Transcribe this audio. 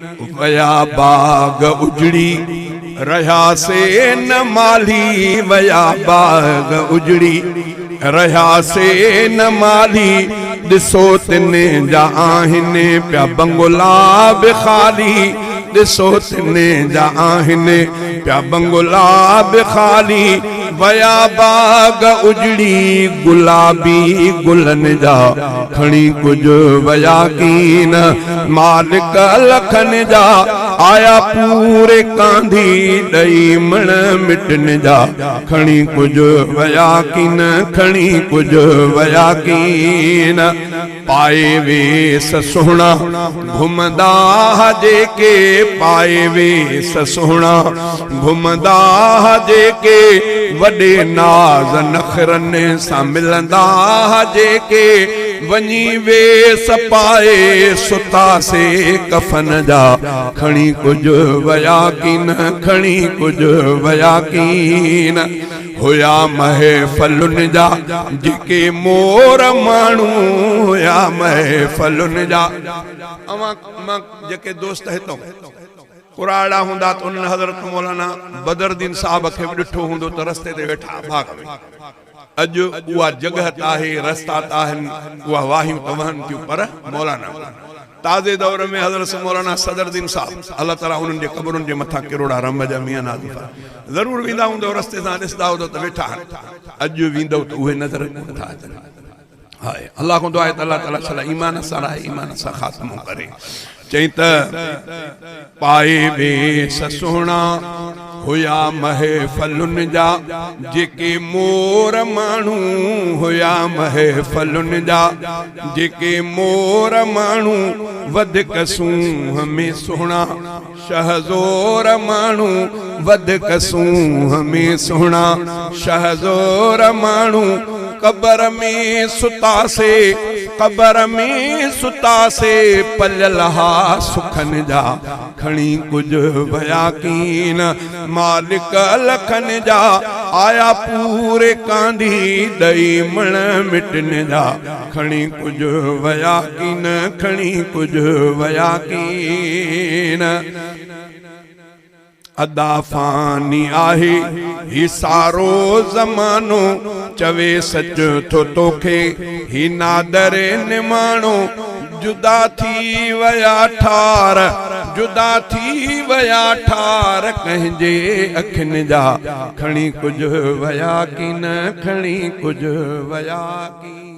वया बाग उजड़ी रहा से न माली, वया बाग उजड़ी रहा से न माली, दिसो तिने जा आहिने प्या बंगला बिखाली, दिसो तिने जा आहिने प्या बंगला बिखाली, वया बाग उजड़ी गुलाबी गुलन जा खणी कुछ वया कीन, मालिक लखन जा आया पूरे कांधी दई मण मिटन जा खणी कुछ वया कीन, खणी कुछ वया कीन। पाए वेस सुहणा घुमदा जेके, पाए वेस सुहणा घुमदा जेके, वॾे नाज़ नखरनि सां मिलंदा जेके, वञी वेस पाए सुता से कफन जा खणी कुछ वया कीन, खणी कुछ वया कीन। हुया महफ़लुनि जा जेके मोर माण्हू, हुया महफ़लुनि जा अवां जेके दोस्त हितों कुराड़ा हुंदा तो उन्हनि हज़रत मौलाना बदरुद्दीन साहब खे ॾिठो हूंदो त रस्ते ते वेठा भाग में। अॼु उहा जगह ताहे रस्ता ताहनि उहा वाहियूं तवहनि थियूं, पर मौलाना ताज़े दौर में हज़रत मौलाना सदरुद्दीन साहब अल्लाह ताला उन्हनि जे क़बरुनि जे मथां किरोड़ा रम जा मियां नाज़ ज़रूर वेंदा हूंदो, रस्ते सां ॾिसंदा हूंदो त वेठा आहिनि। अॼु वेंदव त उहे नज़र कोन था अचनि। हाय अल्लाह को दुआ आहे त अल्लाह ताला छला ईमान सां राहे, ईमान सां ख़ात्मो करे। चई त पाए वेस सुहणा हुया महफ़लुनि जा जेके मोर माण्हू, हुया महफ़लुनि जा जेके मोर माण्हू, वधीक सूंह में सुहणा शहज़ोर माण्हू, वधीक सूंह में सुहणा शहज़ोर माण्हू, कबर में सुतासे, कबर में सुतासे, पलियल हा सुखन जा खणी कुछ वया कीन, मालिक लखन जा आया पूरे कांधी दई मण मिटन जा खणी कुछ वया कीन, खणी कुछ वया कीन। अदा फानी आहे ही सारो ज़मानो, चवे सच थो तोखे ही नादर निमाणो, जुदा थी वया ठार, जुदा थी वया ठार, कंहिंजे अखियुनि जा खणी कुछ वया कीन, खणी कुछ वया कीन।